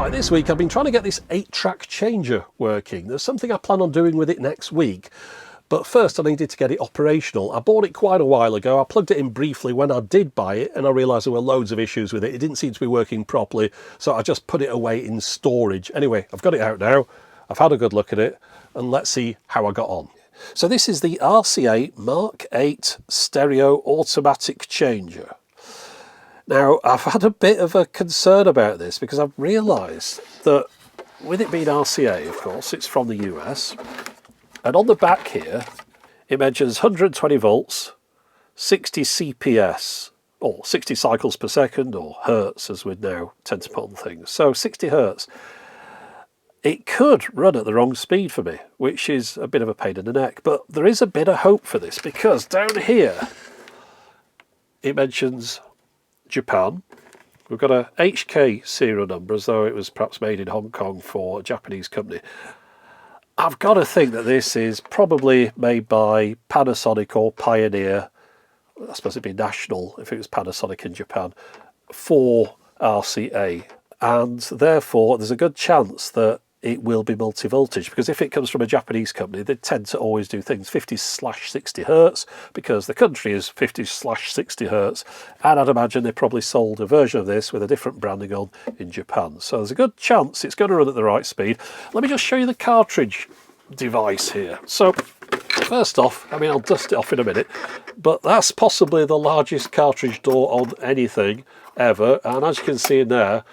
Right, this week I've been trying to get this 8-track changer working. There's something I plan on doing with it next week, but first I needed to get it operational. I bought it quite a while ago. I plugged it in briefly when I did buy it, and I realised there were loads of issues with it. It didn't seem to be working properly, so I just put it away in storage. Anyway, I've got it out now. I've had a good look at it, and let's see how I got on. So this is the RCA Mark 8 Stereo Automatic Changer. Now, I've had a bit of a concern about this because I've realised that with it being RCA, of course, it's from the US, and on the back here, it mentions 120 volts, 60 CPS, or 60 cycles per second, or hertz, as we now tend to put on things. So 60 hertz. It could run at the wrong speed for me, which is a bit of a pain in the neck, but there is a bit of hope for this because down here, it mentions Japan. We've got a HK serial number, as though it was perhaps made in Hong Kong for a Japanese company. I've got to think that this is probably made by Panasonic or Pioneer. I suppose it'd be national if it was Panasonic in Japan, for RCA. And therefore, there's a good chance that it will be multi-voltage, because if it comes from a Japanese company, they tend to always do things 50/60 hertz, because the country is 50/60 hertz, and I'd imagine they probably sold a version of this with a different branding on in Japan. So there's a good chance it's going to run at the right speed. Let me just show you the cartridge device here. So first off, I mean, I'll dust it off in a minute, but that's possibly the largest cartridge door on anything ever, and as you can see in there,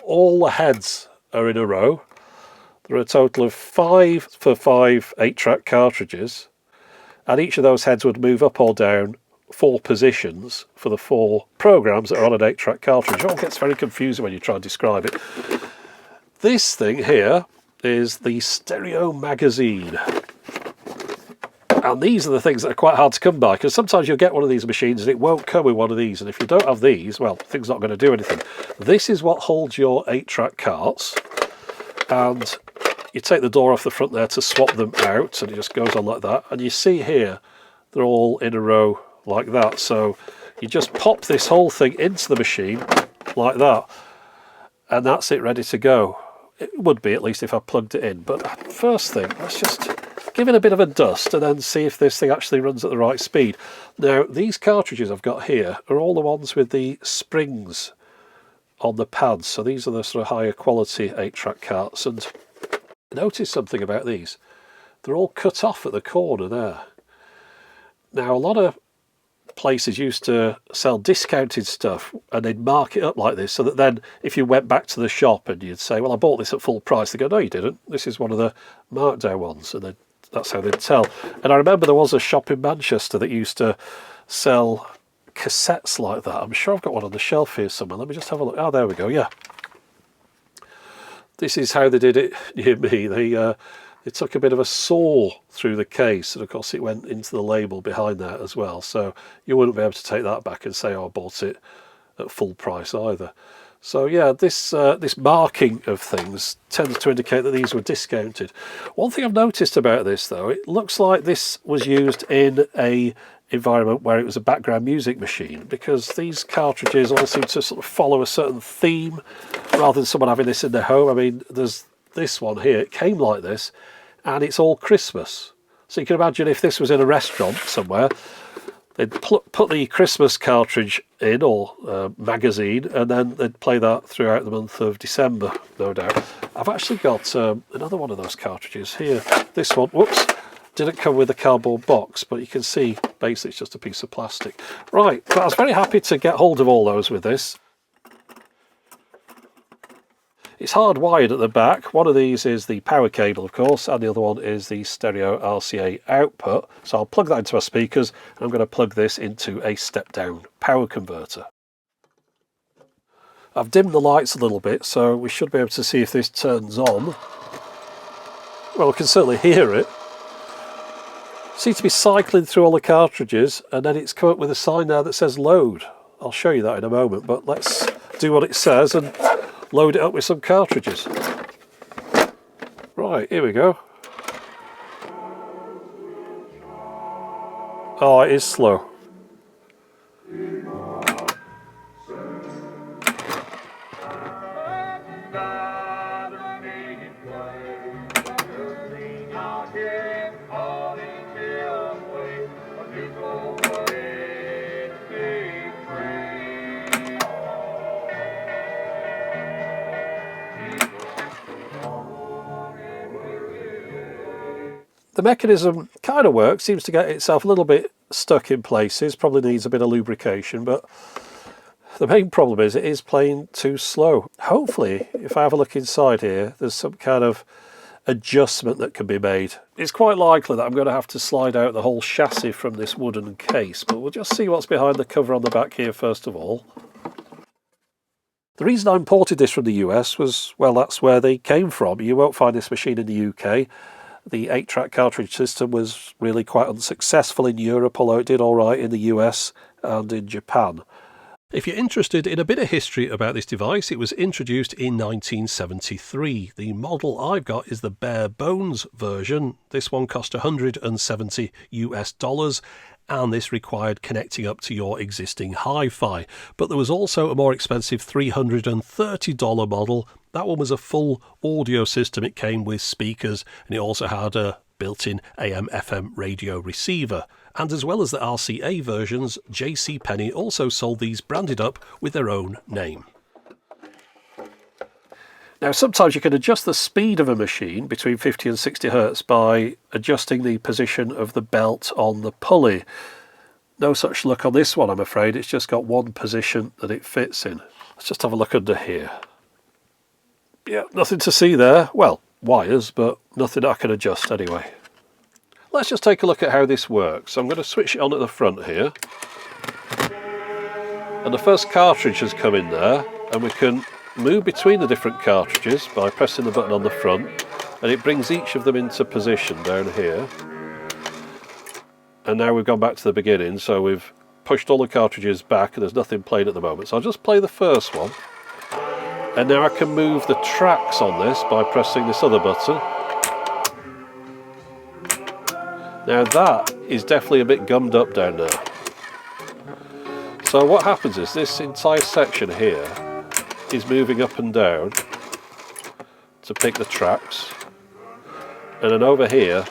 all the heads are in a row. There are a total of 5 for 5 8-track cartridges, and each of those heads would move up or down 4 positions for the 4 programs that are on an 8-track cartridge. It all gets very confusing when you try and describe it. This thing here is the stereo magazine. And these are the things that are quite hard to come by, because sometimes you'll get one of these machines and it won't come with one of these, and if you don't have these, well, the thing's not going to do anything. This is what holds your 8-track carts, and you take the door off the front there to swap them out, and it just goes on like that. And you see here, they're all in a row like that. So you just pop this whole thing into the machine like that, and that's it, ready to go. It would be, at least, if I plugged it in. But first thing, let's just give it a bit of a dust and then see if this thing actually runs at the right speed. Now, these cartridges I've got here are all the ones with the springs on the pads. So these are the sort of higher quality 8-track carts, and notice something about these. They're all cut off at the corner there. Now, a lot of places used to sell discounted stuff and they'd mark it up like this, so that then if you went back to the shop and you'd say, well, I bought this at full price, they go, no, you didn't. This is one of the markdown ones, and that's how they'd tell. And I remember there was a shop in Manchester that used to sell cassettes like that. I'm sure I've got one on the shelf here somewhere. Let me just have a look. Oh, there we go, yeah. This is how they did it near me. They took a bit of a saw through the case, and of course it went into the label behind that as well. So you wouldn't be able to take that back and say, oh, I bought it at full price either. So yeah, this marking of things tends to indicate that these were discounted. One thing I've noticed about this, though, it looks like this was used in a environment where it was a background music machine, because these cartridges all seem to sort of follow a certain theme rather than someone having this in their home. I mean, there's this one here, it came like this, and it's all Christmas. So you can imagine if this was in a restaurant somewhere, they'd put the Christmas cartridge in, or magazine, and then they'd play that throughout the month of December, no doubt. I've actually got another one of those cartridges here. This one, whoops, didn't come with a cardboard box, but you can see basically it's just a piece of plastic. Right, but I was very happy to get hold of all those with this. It's hardwired at the back. One of these is the power cable, of course, and the other one is the stereo RCA output. So I'll plug that into my speakers, and I'm going to plug this into a step-down power converter. I've dimmed the lights a little bit, so we should be able to see if this turns on. Well, we can certainly hear it. Seems to be cycling through all the cartridges, and then it's come up with a sign now that says load. I'll show you that in a moment, but let's do what it says and load it up with some cartridges. Right, here we go. Oh, it is slow. The mechanism kind of works, seems to get itself a little bit stuck in places, probably needs a bit of lubrication, but the main problem is it is playing too slow. Hopefully, if I have a look inside here, there's some kind of adjustment that can be made. It's quite likely that I'm going to have to slide out the whole chassis from this wooden case, but we'll just see what's behind the cover on the back here first of all. The reason I imported this from the US was, well, that's where they came from. You won't find this machine in the UK. The 8-track cartridge system was really quite unsuccessful in Europe, although it did all right in the US and in Japan. If you're interested in a bit of history about this device, it was introduced in 1973. The model I've got is the bare bones version. This one cost $170 US, and this required connecting up to your existing hi-fi. But there was also a more expensive $330 model. That one was a full audio system. It came with speakers, and it also had a built-in AM/FM radio receiver. And as well as the RCA versions, JCPenney also sold these branded up with their own name. Now, sometimes you can adjust the speed of a machine between 50 and 60 Hz by adjusting the position of the belt on the pulley. No such luck on this one, I'm afraid. It's just got one position that it fits in. Let's just have a look under here. Yeah, nothing to see there. Well, wires, but nothing I can adjust anyway. Let's just take a look at how this works. I'm going to switch it on at the front here. And the first cartridge has come in there, and we can move between the different cartridges by pressing the button on the front, and it brings each of them into position down here. And now we've gone back to the beginning, so we've pushed all the cartridges back and there's nothing playing at the moment. So I'll just play the first one. And now I can move the tracks on this by pressing this other button. Now that is definitely a bit gummed up down there. So what happens is this entire section here is moving up and down to pick the tracks, and then over here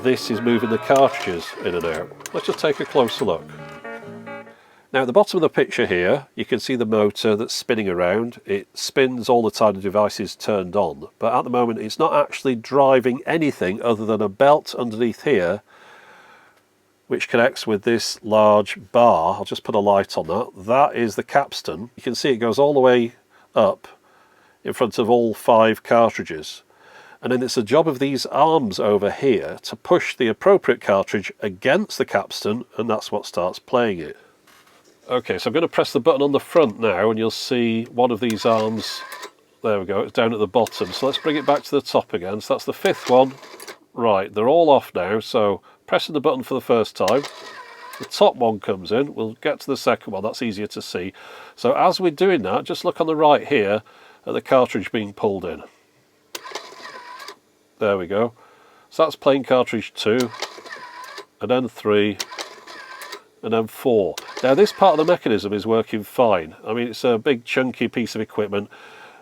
this is moving the cartridges in and out. Let's just take a closer look. Now at the bottom of the picture here you can see the motor that's spinning around. It spins all the time the device is turned on, but at the moment it's not actually driving anything other than a belt underneath here which connects with this large bar. I'll just put a light on that. That is the capstan. You can see it goes all the way up in front of all 5 cartridges, and then it's the job of these arms over here to push the appropriate cartridge against the capstan, and that's what starts playing it. Okay, so I'm going to press the button on the front now and you'll see one of these arms, there we go, it's down at the bottom. So let's bring it back to the top again. So that's the 5th one. Right, they're all off now, so pressing the button for the first time, the top one comes in. We'll get to the second one, that's easier to see. So as we're doing that, just look on the right here at the cartridge being pulled in. There we go. So that's playing cartridge 2, and then 3, and then 4. Now this part of the mechanism is working fine. I mean, it's a big chunky piece of equipment.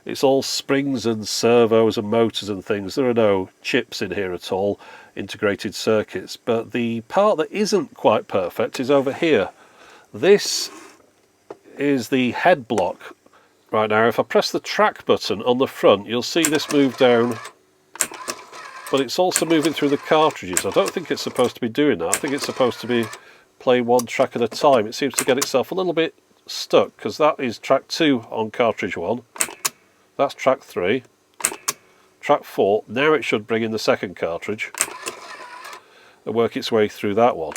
It's all springs and servos and motors and things. There are no chips in here at all, integrated circuits. But the part that isn't quite perfect is over here. This is the head block. Right now, if I press the track button on the front, you'll see this move down, but it's also moving through the cartridges. I don't think it's supposed to be doing that. I think it's supposed to be playing one track at a time. It seems to get itself a little bit stuck, because that is track 2 on cartridge 1. That's track 3. Track 4. Now it should bring in the second cartridge and work its way through that one.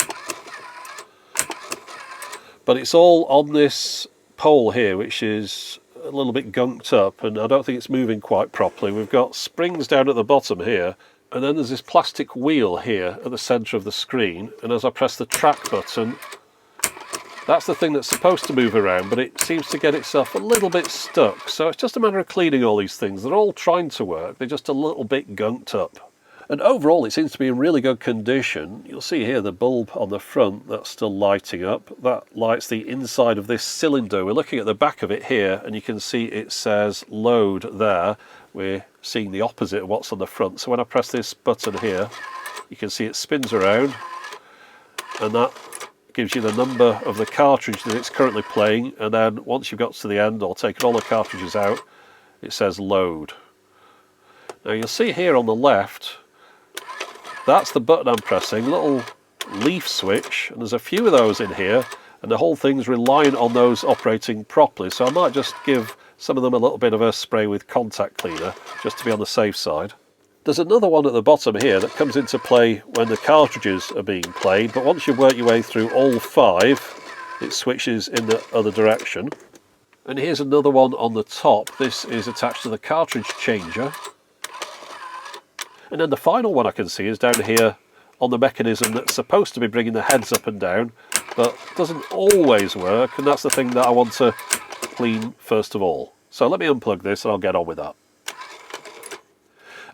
But it's all on this pole here, which is a little bit gunked up, and I don't think it's moving quite properly. We've got springs down at the bottom here, and then there's this plastic wheel here at the centre of the screen, and as I press the track button, that's the thing that's supposed to move around, but it seems to get itself a little bit stuck. So it's just a matter of cleaning all these things. They're all trying to work, they're just a little bit gunked up. And overall it seems to be in really good condition. You'll see here the bulb on the front, that's still lighting up. That lights the inside of this cylinder. We're looking at the back of it here, and you can see it says load there. We're seeing the opposite of what's on the front. So when I press this button here, you can see it spins around, and that gives you the number of the cartridge that it's currently playing, and then once you've got to the end or taken all the cartridges out, it says load. Now you'll see here on the left That's the button I'm pressing, little leaf switch, and there's a few of those in here, and the whole thing's reliant on those operating properly, so I might just give some of them a little bit of a spray with contact cleaner, just to be on the safe side. There's another one at the bottom here that comes into play when the cartridges are being played, but once you work your way through all 5, it switches in the other direction. And here's another one on the top. This is attached to the cartridge changer. And then the final one I can see is down here on the mechanism that's supposed to be bringing the heads up and down, but doesn't always work, and that's the thing that I want to clean first of all. So let me unplug this and I'll get on with that.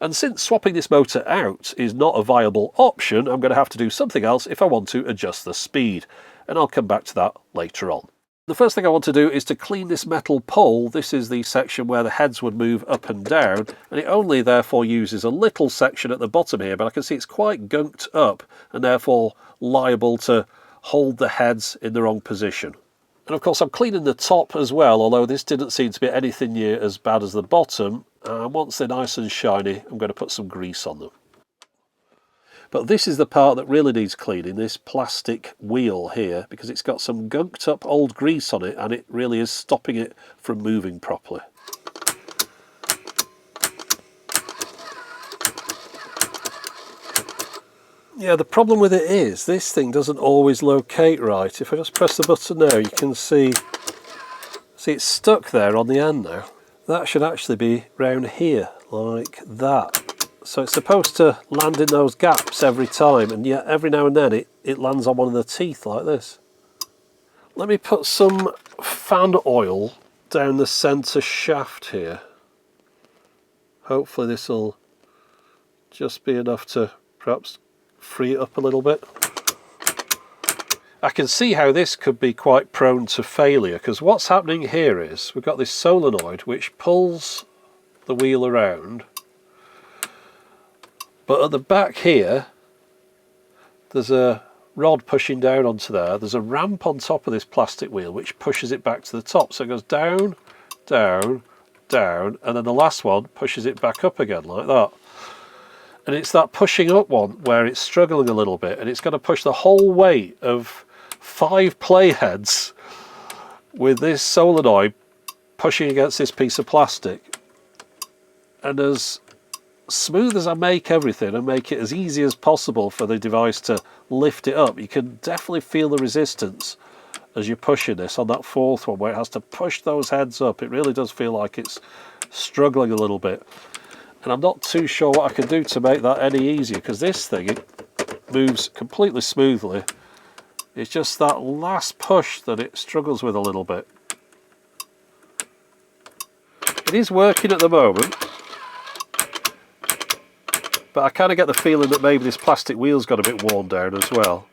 And since swapping this motor out is not a viable option, I'm going to have to do something else if I want to adjust the speed, and I'll come back to that later on. The first thing I want to do is to clean this metal pole. This is the section where the heads would move up and down, and it only therefore uses a little section at the bottom here, but I can see it's quite gunked up and therefore liable to hold the heads in the wrong position. And of course I'm cleaning the top as well, although this didn't seem to be anything near as bad as the bottom. And once they're nice and shiny, I'm going to put some grease on them. But this is the part that really needs cleaning, this plastic wheel here, because it's got some gunked up old grease on it and it really is stopping it from moving properly. Yeah, the problem with it is this thing doesn't always locate right. If I just press the button now, you can see it's stuck there on the end now. That should actually be round here, like that. So it's supposed to land in those gaps every time, and yet every now and then it lands on one of the teeth like this. Let me put some fan oil down the centre shaft here. Hopefully this will just be enough to perhaps free it up a little bit. I can see how this could be quite prone to failure, because what's happening here is we've got this solenoid which pulls the wheel around, but at the back here there's a rod pushing down onto there. There's a ramp on top of this plastic wheel which pushes it back to the top, so it goes down, down, down, and then the last one pushes it back up again like that. And it's that pushing up one where it's struggling a little bit, and it's going to push the whole weight of 5 playheads with this solenoid pushing against this piece of plastic. And as smooth as I make everything and make it as easy as possible for the device to lift it up, you can definitely feel the resistance as you're pushing this on that 4th one where it has to push those heads up. It really does feel like it's struggling a little bit. And I'm not too sure what I can do to make that any easier, because this thing, it moves completely smoothly. It's just that last push that it struggles with a little bit. It is working at the moment, but I kind of get the feeling that maybe this plastic wheel's got a bit worn down as well.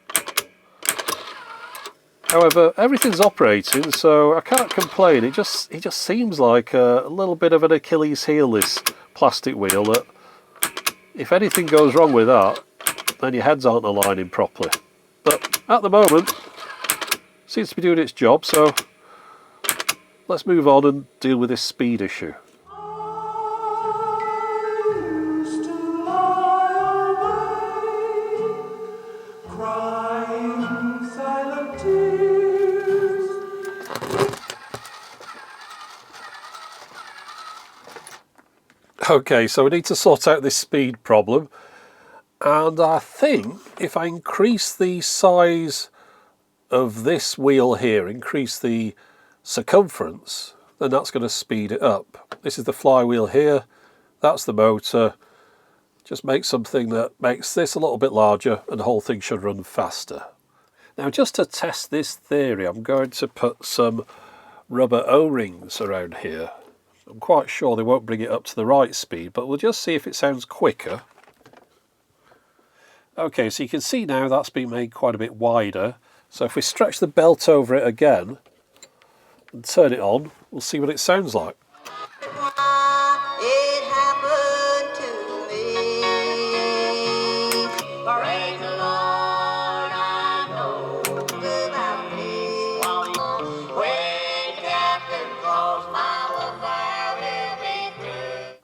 However, everything's operating, so I can't complain. It just seems like a little bit of an Achilles heel, this plastic wheel, that if anything goes wrong with that, then your heads aren't aligning properly. But at the moment, it seems to be doing its job, so let's move on and deal with this speed issue. Okay, so we need to sort out this speed problem, and I think if I increase the size of this wheel here, increase the circumference, then that's going to speed it up. This is the flywheel here, that's the motor. Just make something that makes this a little bit larger and the whole thing should run faster. Now, just to test this theory, I'm going to put some rubber O-rings around here. I'm quite sure they won't bring it up to the right speed, but we'll just see if it sounds quicker. Okay, so you can see now that's been made quite a bit wider. So if we stretch the belt over it again and turn it on, we'll see what it sounds like.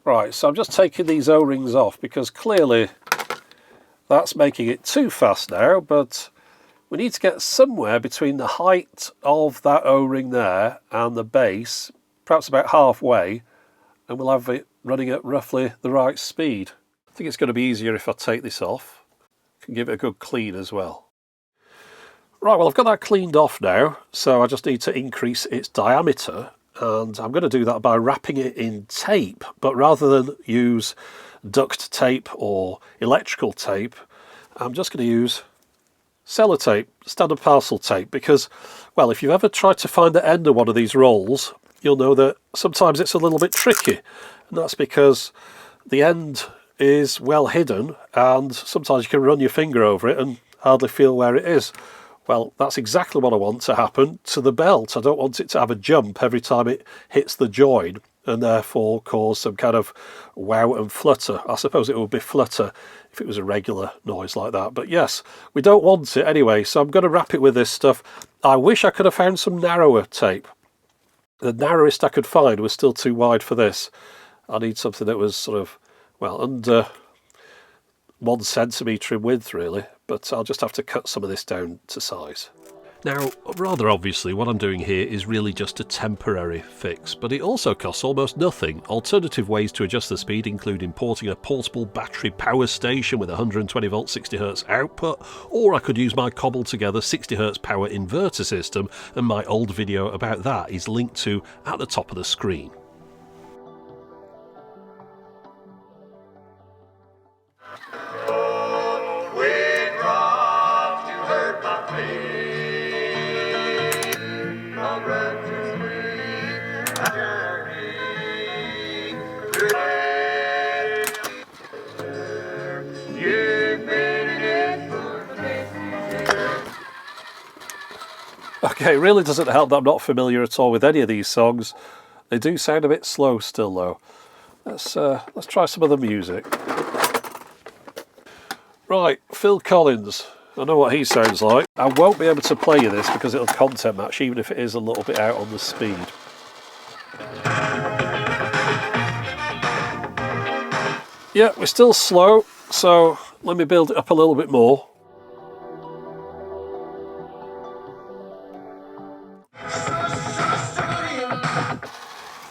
Right, so I'm just taking these O-rings off because clearly that's making it too fast now, but we need to get somewhere between the height of that O-ring there and the base, perhaps about halfway, and we'll have it running at roughly the right speed. I think it's going to be easier if I take this off. I can give it a good clean as well. Right, well, I've got that cleaned off now, so I just need to increase its diameter, and I'm going to do that by wrapping it in tape, but rather than use duct tape or electrical tape, I'm just going to use sellotape, standard parcel tape, because, well, if you've ever tried to find the end of one of these rolls, you'll know that sometimes it's a little bit tricky, and that's because the end is well hidden, and sometimes you can run your finger over it and hardly feel where it is. Well, that's exactly what I want to happen to the belt. I don't want it to have a jump every time it hits the join and therefore cause some kind of wow and flutter. I suppose it would be flutter if it was a regular noise like that. But yes, we don't want it anyway, so I'm going to wrap it with this stuff. I wish I could have found some narrower tape. The narrowest I could find was still too wide for this. I need something that was sort of, well, under 1 centimetre in width really, but I'll just have to cut some of this down to size. Now, rather obviously, what I'm doing here is really just a temporary fix, but it also costs almost nothing. Alternative ways to adjust the speed include importing a portable battery power station with 120 volt 60Hz output, or I could use my cobbled together 60Hz power inverter system, and my old video about that is linked to at the top of the screen. Okay, it really doesn't help that I'm not familiar at all with any of these songs. They do sound a bit slow still though. Let's try some of the music. Right, Phil Collins. I know what he sounds like. I won't be able to play you this because it'll content match even if it is a little bit out on the speed. Yeah, we're still slow, so let me build it up a little bit more.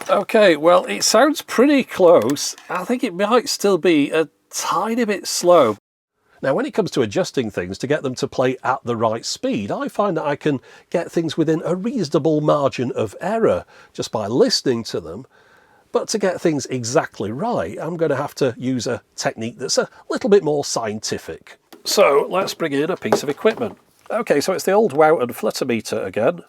Okay, well, it sounds pretty close. I think it might still be a tiny bit slow. Now, when it comes to adjusting things to get them to play at the right speed, I find that I can get things within a reasonable margin of error just by listening to them. But to get things exactly right, I'm going to have to use a technique that's a little bit more scientific. So let's bring in a piece of equipment. Okay, so it's the old wow and flutter meter again.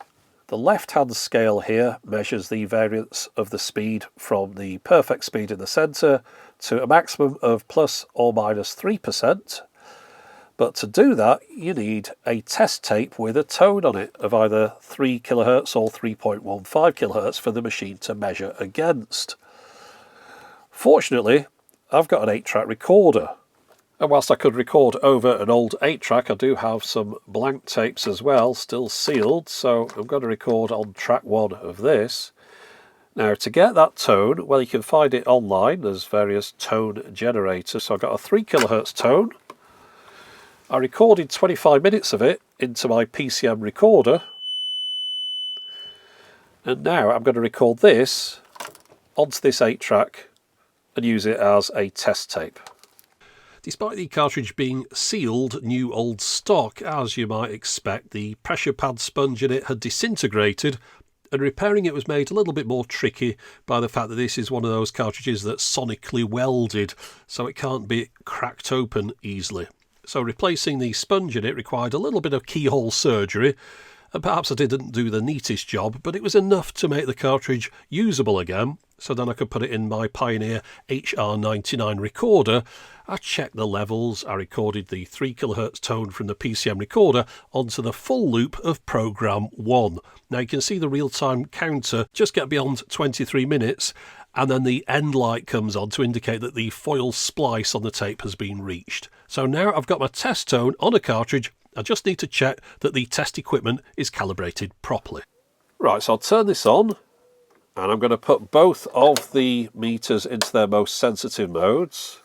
The left-hand scale here measures the variance of the speed from the perfect speed in the centre to a maximum of plus or minus 3%. But to do that, you need a test tape with a tone on it of either 3 kHz or 3.15 kHz for the machine to measure against. Fortunately, I've got an 8-track recorder. And whilst I could record over an old 8-track, I do have some blank tapes as well, still sealed, so I'm going to record on track 1 of this. Now, to get that tone, well, you can find it online. There's various tone generators. So I've got a 3 kHz tone. I recorded 25 minutes of it into my PCM recorder. And now I'm going to record this onto this 8-track and use it as a test tape. Despite the cartridge being sealed new old stock, as you might expect, the pressure pad sponge in it had disintegrated, and repairing it was made a little bit more tricky by the fact that this is one of those cartridges that's sonically welded, so it can't be cracked open easily. So replacing the sponge in it required a little bit of keyhole surgery, and perhaps I didn't do the neatest job, but it was enough to make the cartridge usable again, so then I could put it in my Pioneer HR99 recorder. I checked the levels, I recorded the 3 kHz tone from the PCM recorder onto the full loop of program 1. Now you can see the real-time counter just get beyond 23 minutes, and then the end light comes on to indicate that the foil splice on the tape has been reached. So now I've got my test tone on a cartridge. I just need to check that the test equipment is calibrated properly. Right, so I'll turn this on, and I'm going to put both of the meters into their most sensitive modes.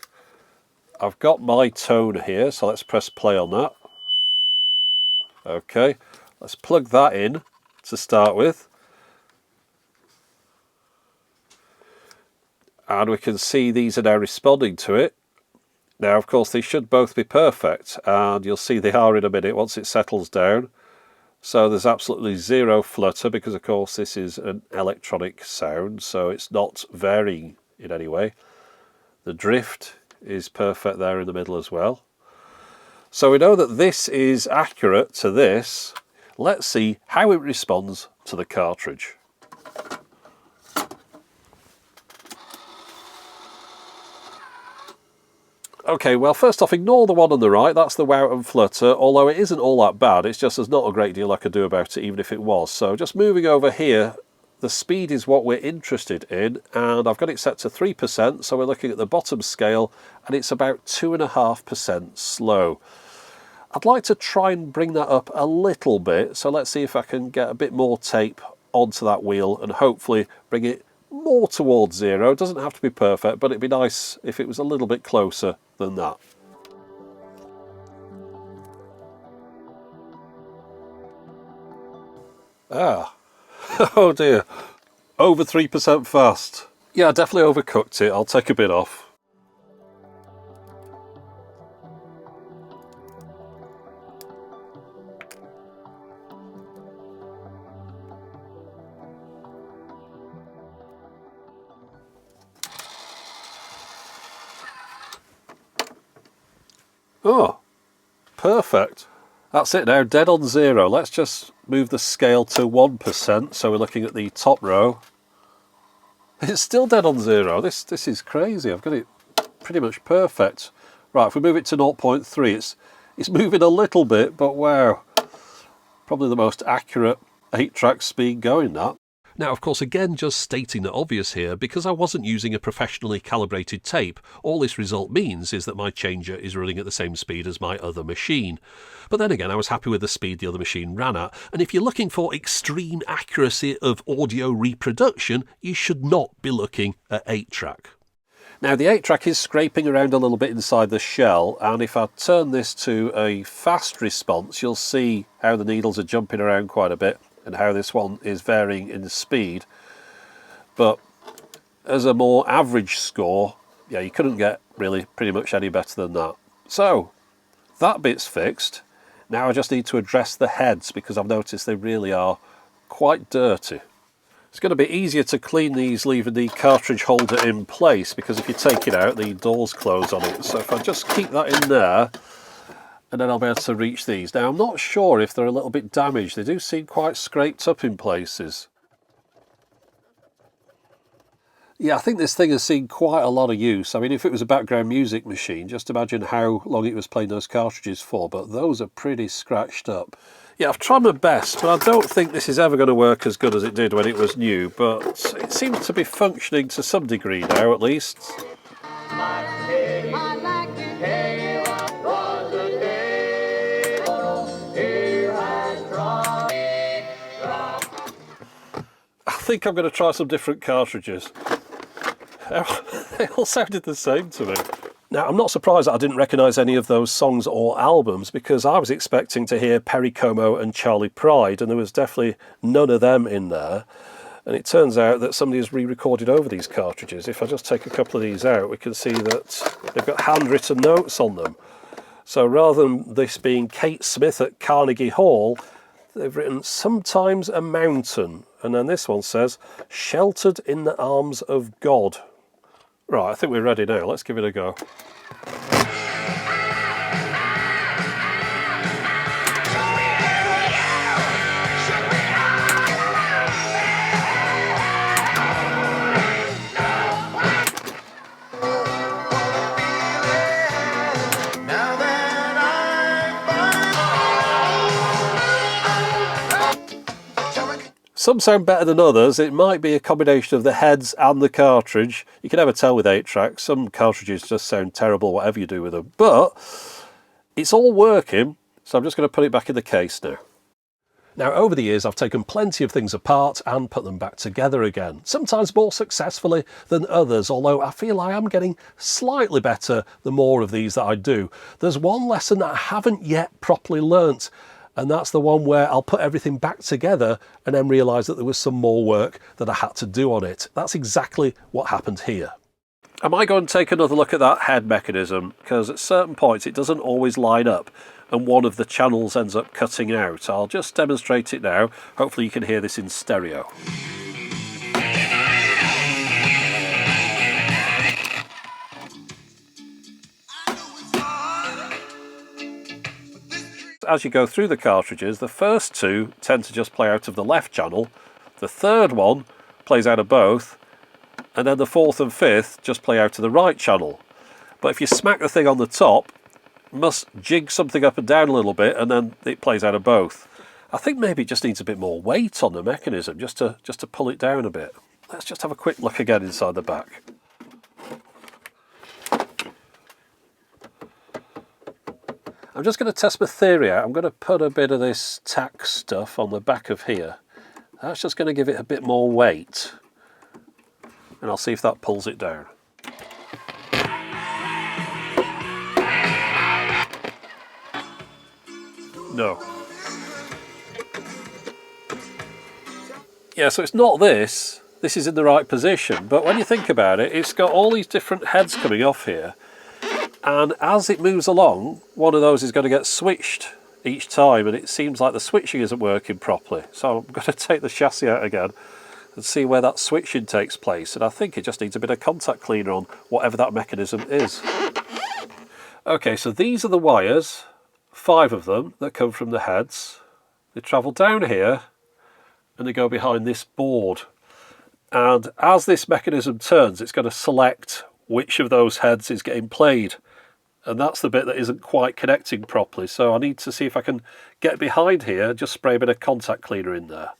I've got my tone here, so let's press play on that. Okay, let's plug that in to start with. And we can see these are now responding to it. Now, of course, they should both be perfect, and you'll see they are in a minute once it settles down. So there's absolutely zero flutter because, of course, this is an electronic sound, so it's not varying in any way. The drift is perfect there in the middle as well. So we know that this is accurate to this. Let's see how it responds to the cartridge. Okay, well, first off, ignore the one on the right. That's the wow and flutter, although it isn't all that bad. It's just there's not a great deal I could do about it, even if it was. So just moving over here, the speed is what we're interested in, and I've got it set to 3%, so we're looking at the bottom scale, and it's about 2.5% slow. I'd like to try and bring that up a little bit, so let's see if I can get a bit more tape onto that wheel and hopefully bring it more towards zero. It doesn't have to be perfect, but it'd be nice if it was a little bit closer than that. Ah, oh dear, over 3% fast. Yeah, I definitely overcooked it. I'll take a bit off. Oh, perfect. That's it now, dead on zero. Let's just move the scale to 1%, so we're looking at the top row. It's still dead on zero. This is crazy. I've got it pretty much perfect. Right, if we move it to 0.3, it's moving a little bit, but wow. Probably the most accurate 8-track speed going, that. Now, of course, again, just stating the obvious here, because I wasn't using a professionally calibrated tape, all this result means is that my changer is running at the same speed as my other machine. But then again, I was happy with the speed the other machine ran at, and if you're looking for extreme accuracy of audio reproduction, you should not be looking at 8-track. Now, the 8-track is scraping around a little bit inside the shell, and if I turn this to a fast response, you'll see how the needles are jumping around quite a bit, and how this one is varying in speed. But as a more average score, yeah, you couldn't get really pretty much any better than that. So that bit's fixed. Now I just need to address the heads, because I've noticed they really are quite dirty. It's going to be easier to clean these leaving the cartridge holder in place, because if you take it out, the doors close on it. So if I just keep that in there, and then I'll be able to reach these. Now, I'm not sure if they're a little bit damaged. They do seem quite scraped up in places. Yeah, I think this thing has seen quite a lot of use. I mean, if it was a background music machine, just imagine how long it was playing those cartridges for, but those are pretty scratched up. Yeah, I've tried my best, but I don't think this is ever going to work as good as it did when it was new, but it seems to be functioning to some degree now, at least. I think I'm going to try some different cartridges. They all sounded the same to me. Now, I'm not surprised that I didn't recognise any of those songs or albums, because I was expecting to hear Perry Como and Charlie Pride, and there was definitely none of them in there. And it turns out that somebody has re-recorded over these cartridges. If I just take a couple of these out, we can see that they've got handwritten notes on them. So rather than this being Kate Smith at Carnegie Hall, they've written "Sometimes a Mountain," and then this one says "Sheltered in the Arms of God." Right, I think we're ready now. Let's give it a go. Some sound better than others. It might be a combination of the heads and the cartridge. You can never tell with 8-tracks. Some cartridges just sound terrible, whatever you do with them. But it's all working, so I'm just going to put it back in the case now. Now, over the years, I've taken plenty of things apart and put them back together again, sometimes more successfully than others, although I feel I am getting slightly better the more of these that I do. There's one lesson that I haven't yet properly learnt, and that's the one where I'll put everything back together and then realise that there was some more work that I had to do on it. That's exactly what happened here. I might go and take another look at that head mechanism, because at certain points it doesn't always line up and one of the channels ends up cutting out. I'll just demonstrate it now. Hopefully you can hear this in stereo. As you go through the cartridges, the first two tend to just play out of the left channel, the third one plays out of both, and then the fourth and fifth just play out of the right channel. But if you smack the thing on the top, must jig something up and down a little bit, and then it plays out of both. I think maybe it just needs a bit more weight on the mechanism just to pull it down a bit. Let's just have a quick look again inside the back. I'm just going to test my theory out. I'm going to put a bit of this tack stuff on the back of here. That's just going to give it a bit more weight, and I'll see if that pulls it down. No. Yeah, so it's not this. This is in the right position, but when you think about it, it's got all these different heads coming off here, and as it moves along, one of those is going to get switched each time, and it seems like the switching isn't working properly. So I'm going to take the chassis out again and see where that switching takes place, and I think it just needs a bit of contact cleaner on whatever that mechanism is. Okay, so these are the wires, 5 of them, that come from the heads. They travel down here and they go behind this board, and as this mechanism turns, it's going to select which of those heads is getting played, and that's the bit that isn't quite connecting properly. So I need to see if I can get behind here, just spray a bit of contact cleaner in there.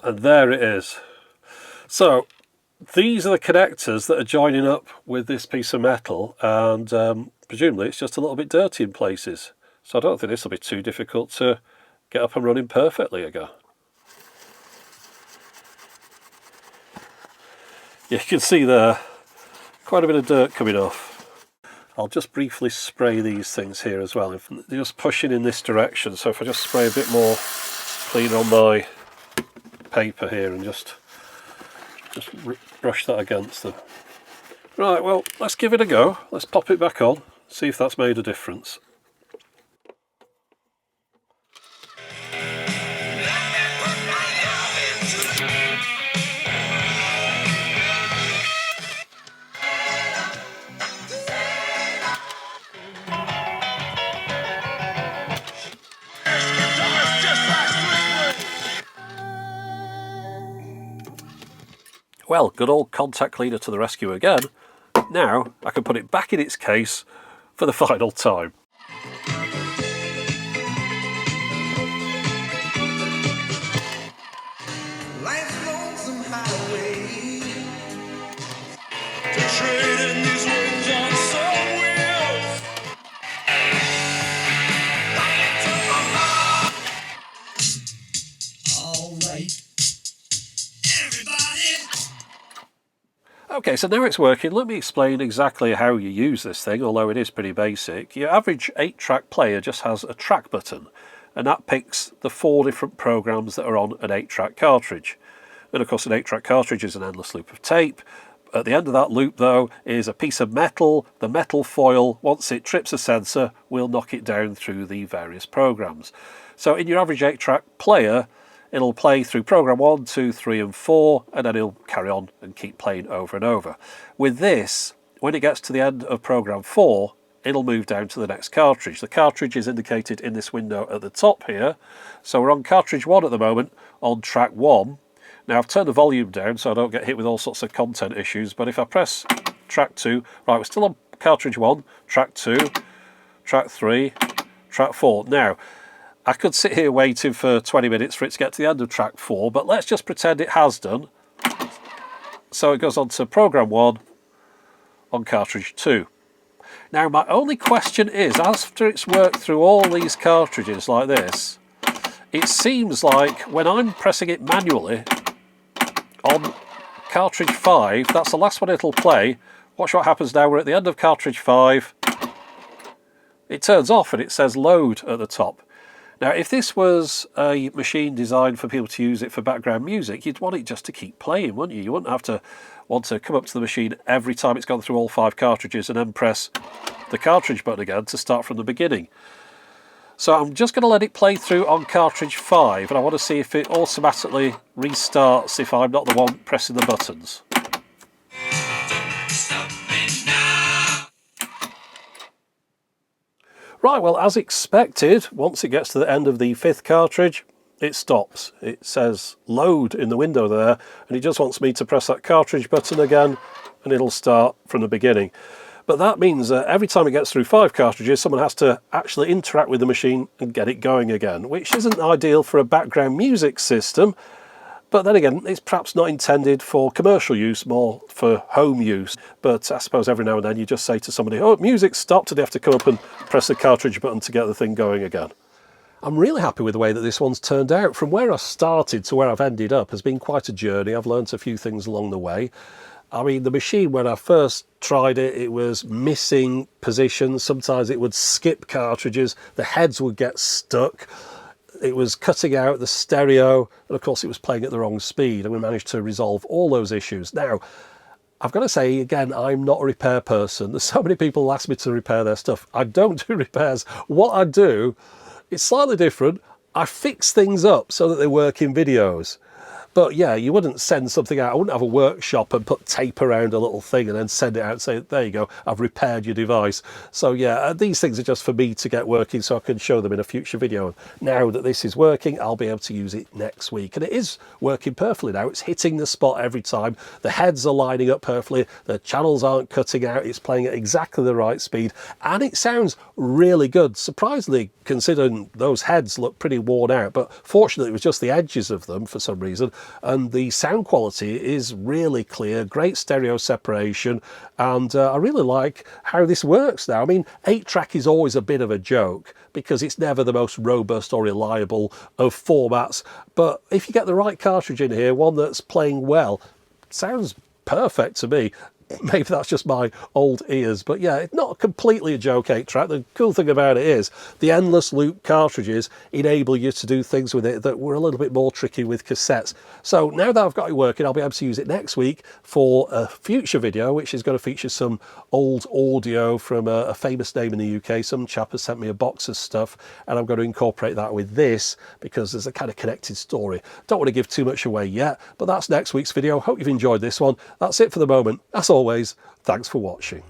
And there it is. So these are the connectors that are joining up with this piece of metal, and presumably it's just a little bit dirty in places. So I don't think this will be too difficult to get up and running perfectly again. You can see there quite a bit of dirt coming off. I'll just briefly spray these things here as well. They're just pushing in this direction, so if I just spray a bit more clean on my paper here and just brush that against them. Right, well, let's give it a go. Let's pop it back on, see if that's made a difference. Well, good old contact cleaner to the rescue again. Now I can put it back in its case for the final time. Life's lonesome highway, trading these words on some wheels. All right, everybody. Okay, so now it's working. Let me explain exactly how you use this thing, although it is pretty basic. Your average 8-track player just has a track button, and that picks the 4 different programs that are on an 8-track cartridge. And of course an 8-track cartridge is an endless loop of tape. At the end of that loop, though, is a piece of metal. The metal foil, once it trips a sensor, will knock it down through the various programs. So in your average 8-track player, it'll play through program 1, 2, 3 and 4, and then it'll carry on and keep playing over and over. With this, when it gets to the end of program 4, it'll move down to the next cartridge. The cartridge is indicated in this window at the top here. So we're on cartridge 1 at the moment, on track 1. Now I've turned the volume down so I don't get hit with all sorts of content issues, but if I press track 2, right, we're still on cartridge 1, track 2, track 3, track 4. Now, I could sit here waiting for 20 minutes for it to get to the end of track 4, but let's just pretend it has done. So it goes on to program 1 on cartridge 2. Now my only question is, after it's worked through all these cartridges like this, it seems like when I'm pressing it manually on cartridge 5, that's the last one it'll play. Watch what happens now. We're at the end of cartridge 5. It turns off and it says load at the top. Now if this was a machine designed for people to use it for background music, you'd want it just to keep playing, wouldn't you? You wouldn't have to want to come up to the machine every time it's gone through all 5 cartridges and then press the cartridge button again to start from the beginning. So I'm just going to let it play through on cartridge 5, and I want to see if it automatically restarts if I'm not the one pressing the buttons. Right, well, as expected, once it gets to the end of the 5th cartridge, it stops. It says load in the window there, and it just wants me to press that cartridge button again, and it'll start from the beginning. But that means that every time it gets through 5 cartridges, someone has to actually interact with the machine and get it going again, which isn't ideal for a background music system. But then again, it's perhaps not intended for commercial use, more for home use. But I suppose every now and then you just say to somebody, oh, music stopped, and they have to come up and press the cartridge button to get the thing going again. I'm really happy with the way that this one's turned out. From where I started to where I've ended up has been quite a journey. I've learnt a few things along the way. I mean, the machine, when I first tried it, it was missing positions. Sometimes it would skip cartridges. The heads would get stuck. It was cutting out the stereo, and of course it was playing at the wrong speed, and we managed to resolve all those issues. Now, I've got to say, again, I'm not a repair person. There's so many people ask me to repair their stuff. I don't do repairs. What I do, it's slightly different. I fix things up so that they work in videos. But yeah, you wouldn't send something out. I wouldn't have a workshop and put tape around a little thing and then send it out and say, there you go, I've repaired your device. So yeah, these things are just for me to get working so I can show them in a future video. Now that this is working, I'll be able to use it next week. And it is working perfectly now. It's hitting the spot every time. The heads are lining up perfectly. The channels aren't cutting out. It's playing at exactly the right speed. And it sounds really good. Surprisingly, considering those heads look pretty worn out. But fortunately, it was just the edges of them for some reason. And the sound quality is really clear, great stereo separation, and I really like how this works now. I mean, 8-track is always a bit of a joke because it's never the most robust or reliable of formats, but if you get the right cartridge in here, one that's playing well, it sounds perfect to me. Maybe that's just my old ears, but yeah, it's not completely a joke 8-track. The cool thing about it is the endless loop cartridges enable you to do things with it that were a little bit more tricky with cassettes. So now that I've got it working, I'll be able to use it next week for a future video, which is going to feature some old audio from a famous name in the UK. Some chap has sent me a box of stuff, and I'm going to incorporate that with this because there's a kind of connected story. Don't want to give too much away yet, but that's next week's video. Hope you've enjoyed this one. That's it for the moment. That's always, thanks for watching.